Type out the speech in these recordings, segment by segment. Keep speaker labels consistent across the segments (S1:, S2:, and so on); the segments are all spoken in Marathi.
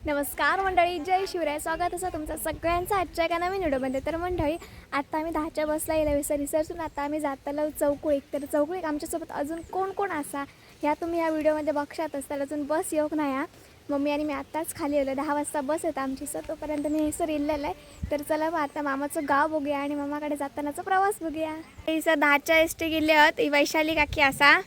S1: नमस्कार मंडळी, जय शिवराय. स्वागत असं तुमचं सगळ्यांचं आजच्या एका नवीन व्हिडिओमध्ये. तर मंडळी, आता आम्ही 10च्या बसला येईल रिसर्चून आता आम्ही जातालो चौकुळीक. तर चौकुळीक आमच्यासोबत अजून कोण कोण असा ह्या तुम्ही ह्या व्हिडिओमध्ये बघशात असताल. अजून बस येऊक नाही हा. मम्मी आणि मी आत्ताच खाली आलो. 10 वाजता बस येतं आमची, सर तोपर्यंत मी हेसर इल्लेलं आहे. तर चला मग आता मामाचं गाव बघूया आणि मामाकडे जातानाचा प्रवास बघूया. ही सर 10च्या एस टी गेली आहोत. ही वैशाली काकी असा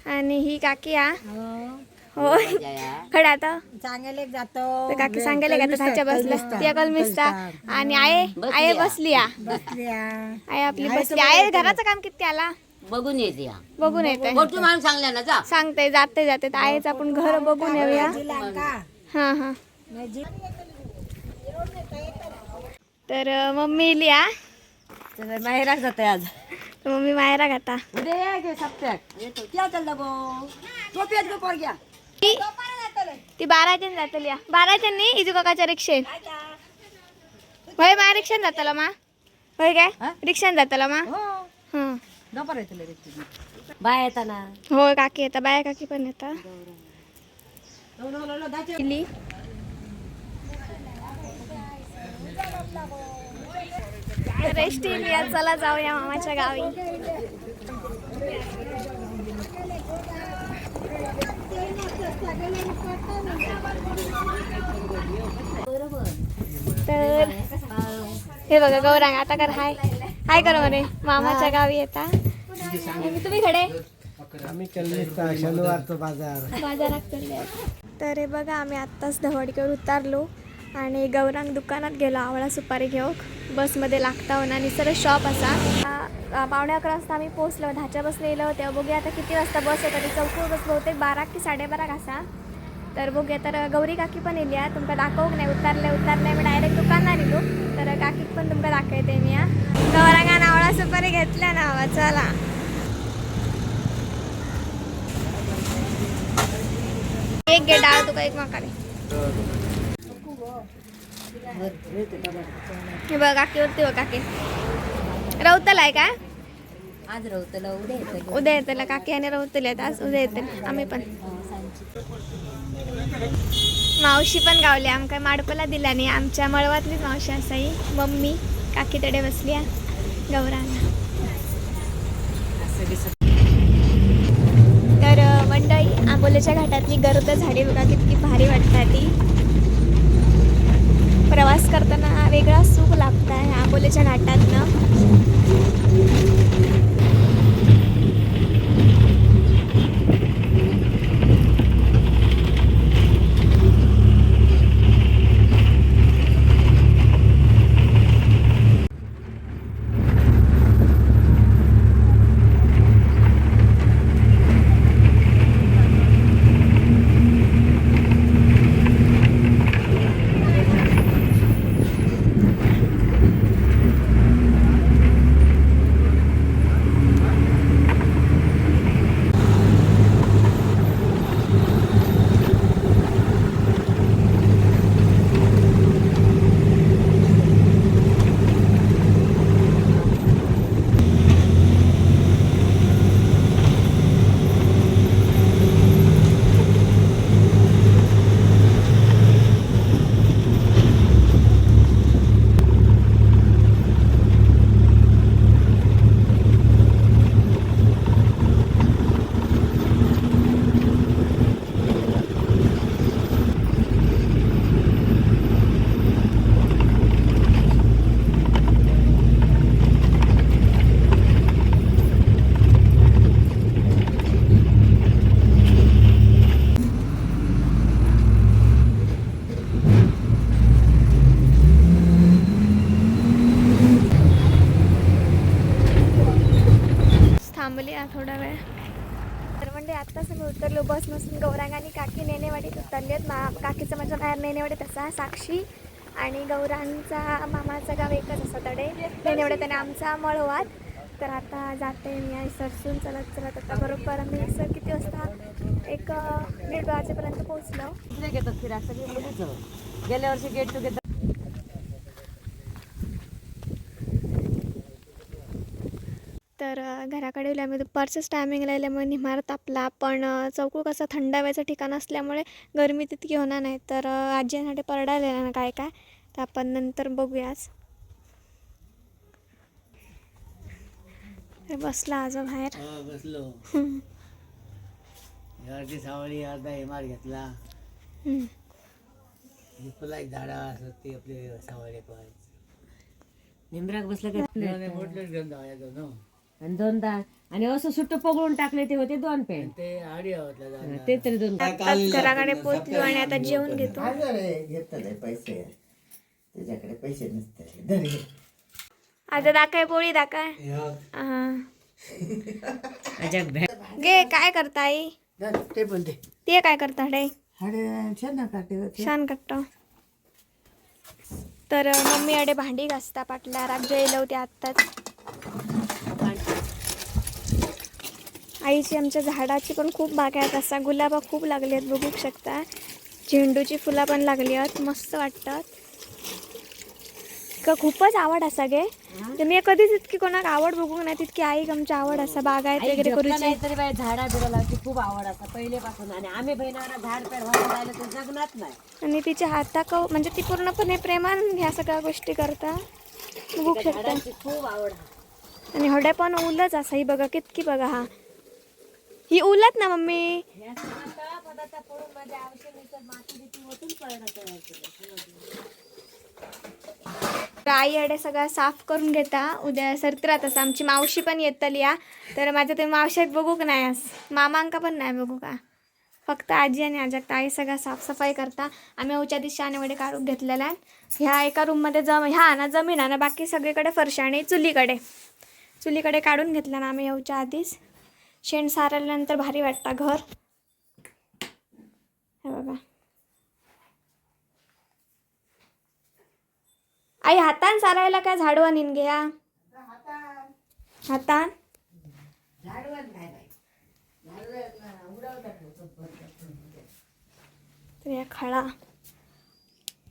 S1: आणि ही काकी हा हो खडा आता
S2: चांगले जातो
S1: काकी सांगायला का त्याच्या बसल्या ती अकल मिस्टा आणि आये बसली आये आपली बसली आये. घराचं काम किती आला
S3: बघून येते
S1: बघून येते
S3: मोठी माणूस सांगल्या ना जा
S1: सांगते जाते जाते आयेच आपण घर बघून येऊया. हा हा तर मम्मी इली आ
S2: माहेराक जाते आज.
S1: मम्मी मायरा घाता
S2: उद्या या गे सप्त्याक येतो क्या चालला गो तो पेट गो पोर घ्या
S1: ती 12च्या जातली 12च्या नाही इजू काकाच्या रिक्षेत होय मा रिक्षान जातला मा होय काय रिक्षान जातला मा हा
S2: नपर येतले रे बाय येताना
S1: होय काकी येता बाया काकी पण येता इली रेस्ट इलिया. चला जाऊया मामाच्या गावी. तर हे बघा गौरांग आता कर हाय हाय कर म्हणे मामाच्या गावी येता. तुम्ही खडे
S4: आम्ही शनिवारचा
S1: बाजारात चालले. तर हे बघा आम्ही आत्ताच धवडकीवर उतारलो आणि गौरांग दुकानात गेलो आवळा सुपारी घेऊ. बसमध्ये लागता होणार आणि सरळ शॉप असा. 11:15 वाजता आम्ही पोहोचलो. 10च्या बसने येलो तेव्हा बघूया आता किती वाजता बस येतात. चौकूळ बस बहुतेक 12 की 12:30 असा. तर बघूया. तर गौरी काकी पण येली आहे. तुमका दाखवूक नाही उतरले मी डायरेक्ट दुकानात गेलो. तर काकीक पण तुमका दाखवते मी. गौरांगानं आवळा सुपारी घेतल्या ना हवा. चला एक घे डाळ तुका एक माकाने. हे बघ काकी वरती बघ काकी रवतल आहे का
S2: आज रवतला
S1: उद्या येतला काकी आणि रवतल आहेत आज उद्या येते. आम्ही पण मावशी पण गावली आमका माडपला दिला नाही. आमच्या मळवातलीच मावशी असाई मम्मी काकी तडे बसली गौरांना. तर मंडळी आंबोलीच्या घाटातली गर्द झाडी बघा किती भारी वाटतात. ती प्रवास करताना वेगळा सुख लागत आहे आंबोलीच्या घाटातनं. थांबली थोडा वेळ. तर म्हणजे आत्ता सगळं उतरलो बस नसून गौरांग आणि काकी नेनेवाडीत उतरली आहेत. काकीचं माझ्या बाहेर नेनेवाडीत असा साक्षी आणि गौरांगचा मामाचं गाव एकच असं तडे नेनेवाडीत त्याने आमचा मळवात. तर आता जाते मी सरसून चलत आता बरोबर आम्ही सर किती वाजता 1-1:30 वाजेपर्यंत पोहोचलो.
S2: घेतात फिरा सगळे गेल्या वर्षी गेट टुगेदर.
S1: तर घराकडे येऊ आम्ही दुपारचंच टायमिंग राहिल्यामुळे निमार तापला. पण चौकू कसं थंड हवेचं ठिकाण असल्यामुळे गरमी तितकी होणार नाही. तर आजीसाठी परडायला ना काय काय तर आपण नंतर बघूयाच. तर बसला आजो बाहेर.
S4: बसलो अर्धी सावळी अर्धा हिमार घेतला. फुला एक झाडा असत ते आपले सावळे पण
S3: निंबराक बसलं का
S4: मोठलेच घेऊन जाऊया ना.
S3: आणि 2दा आणि असं सुट्ट पकडून टाकले ते होते 2 पेन
S4: ते आडी आवडला
S3: ते तरी 2
S1: आत्ताच घराकडे पोहोचलो आणि आता जेवण घेतो.
S5: घेतले पैसे त्याच्याकडे पैसे नसते.
S1: आता दाखय पोळी दाखय. गे काय करता आई
S4: ते पण
S1: ते काय करता डे
S5: छान काटे
S1: छान कट्ट. तर मम्मी अडे भांडी घासता पाटल्या राज्य येलं होते आत्ताच. आईची आमच्या झाडाची पण खूप बाग आहेत. असा गुलाबा खूप लागली आहेत बघू शकता. झेंडूची फुलं पण लागली आहेत मस्त वाटतात. का खूपच आवड असा गे तर मी कधीच इतकी कोणाक आवड बघू नाही तितकी आई आमची आवड असा बागायत वगैरे करूची.
S3: तरी बाई झाडा बिडाला खूप आवड असता पहिलेपासून. आणि आम्ही बहिणारा झाड पेड व्हायला राहिलं तर जगणार नाही.
S1: आणि तिच्या हाताक म्हणजे ती पूर्णपणे प्रेमान ह्या सगळ्या गोष्टी करता बघू शकता.
S3: झाडांची खूप आवड.
S1: आणि हडे पण उलच असा ही बघा कितकी बघा. हा ही उलत ना मम्मी. आई अडे सगळं साफ करून घेता. उद्या सरत्रात असं आमची मावशी पण येतली या. तर माझ्या ते मावशात बघूक नाही आस मामांका पण नाही बघू का. फक्त आजी आणि आजाक आई सगळं साफसफाई करता. आम्ही उच्या दिवशी आणि काढून घेतलेला आहे. ह्या एका रूममध्ये ह्या ना जमीन आहे ना बाकी सगळीकडे फरशी आणि चुलीकडे काढून घेतला ना आम्ही येऊच्या आधीच. शेण सारल्यानंतर भारी वाटतं घर. हे बघा आई हातान सारायला काय झाडवं निन घ्या हातान. तर या खळा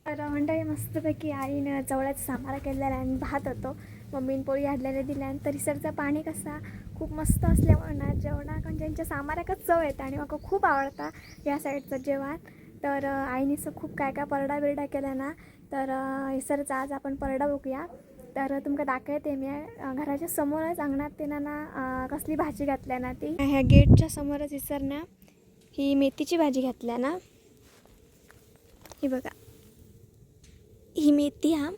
S1: तर मंडळी मस्तपैकी आईनं चवळ्याचा सांबार केलेला आणि भात होतो. मम्मीने पोळी हाडलेल्या दिल्या. आणि तरिसरचा पाणी कसा खूप मस्त असल्यामुळे ना जेवणाक म्हणजे त्यांच्या सांबाराकच चव येतं आणि मला खूप आवडता या साईडचं जेवण. तर आईनेच खूप काय काय परडा बिरडा केला ना. तर इसरचा आज आपण परडा बघूया. तर तुमका दाखवते मी घराच्या समोरच अंगणात त्यांना ना कसली भाजी घातल्या ना ती ह्या गेटच्या समोरच इसर ना ही मेथीची भाजी घातल्या ना. ही बघा ही मेथी हा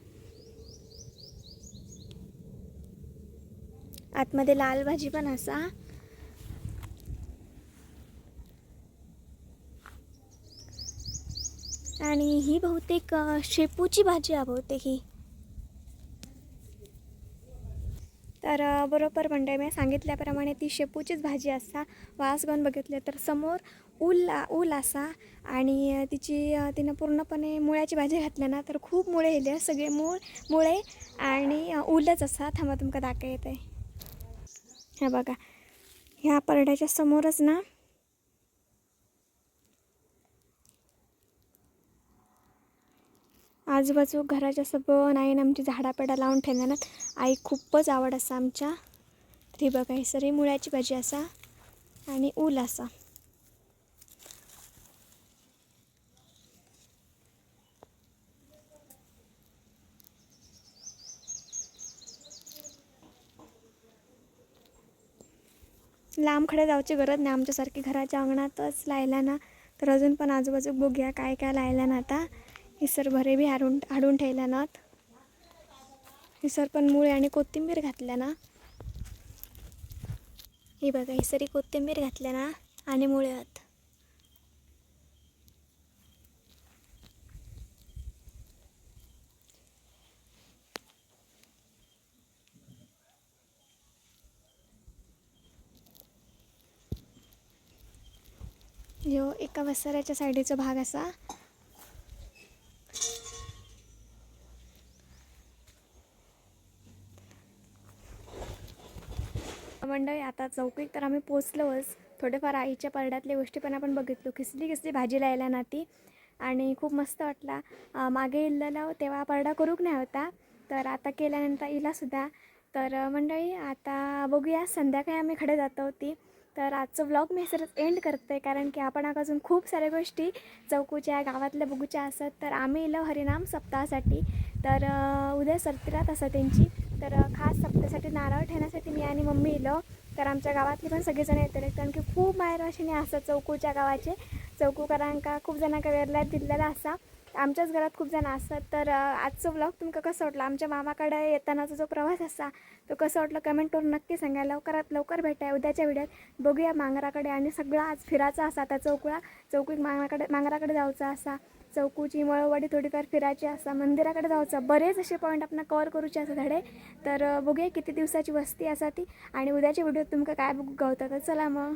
S1: आतमध्ये लाल भाजी पण असा. आणि ही बहुतेक शेपूची भाजी आहे बहुतेक ही. तर बरोबर म्हणजे मी सांगितल्याप्रमाणे ती शेपूचीच भाजी असा. वास घेऊन बघितले तर समोर ऊल असा. आणि तिनं पूर्णपणे मुळ्याची भाजी घातल्या ना तर खूप मुळे येले सगळे मुळे आणि ऊलच असा. थांबा तुमका दाखवा येत आहे. ह्या बघा ह्या परड्याच्या समोरच ना आजूबाजू घराच्या सगळं आईनं आमची झाडापेडा लावून ठेवल्या ना. आई खूपच आवड असा आमच्या. तरी बघा ही सरी मुळ्याची भाजी असा आणि ऊल असा. लांबकडे जाऊची गरज नाही. आमच्यासारखी घराच्या अंगणातच लायला ना. तर अजून पण आजूबाजू बघूया काय काय लायला ना. आता हिसर भरे बी हाडून ठेवल्या नात. हिसर पण मुळे आणि कोथिंबीर घातल्या ना. ही बघा हिसरी कोथिंबीर घातल्या ना आणि मुळे आहेत. ह्यो एका वसाऱ्याच्या साईडीचा भाग असा. मंडळी आता चौकीत तर आम्ही पोचलोच. थोडेफार आईच्या परड्यातल्या गोष्टी पण आपण बघितलो. किसली भाजी लायला ना ती. आणि खूप मस्त वाटला. मागे इल्लेला तेव्हा परडा करूक नाही होता. तर आता केल्यानंतर इलासुद्धा तर मंडळी आता बघूया संध्याकाळी आम्ही कडे जातो होती. तर आजचं व्लॉग मी सरच एंड करते कारण की आपण अजून खूप साऱ्या गोष्टी चौकूच्या गावातल्या बघूच्या असत. तर आम्ही इलो हरिनाम सप्ताहासाठी. तर उद्या सरतिरात असं त्यांची. तर खास सप्ताहासाठी नारळ ठेवण्यासाठी मी आणि मम्मी इलो. तर आमच्या गावातली पण सगळेजण येतले कारण की खूप बाहेर अशी असतात चौकूच्या गावाचे. चौकूकरांका खूप जणांका वेरल्यात दिलेला असा. आमच्याच घरात खूप जण असतात. तर आजचं व्लॉग तुमका कसं वाटलं, आमच्या मामाकडे येतानाचा जो प्रवास असा तो कसं वाटलं कमेंट करून नक्की सांगा. लवकरात लवकर भेटाय उद्याच्या व्हिडिओत. बघूया मांगराकडे आणि सगळं आज फिरायचं असा. त्या चौकूक मांगराकडे जायचं असा. चौकूची मळवाडी थोडीफार फिरायची असा. मंदिराकडे जायचं. बरेच असे पॉईंट आपण कवर करूचे असं धडे. तर बघूया किती दिवसाची वस्ती असा ती आणि उद्याच्या व्हिडिओत तुमका काय बघू गावता. तर चला मग.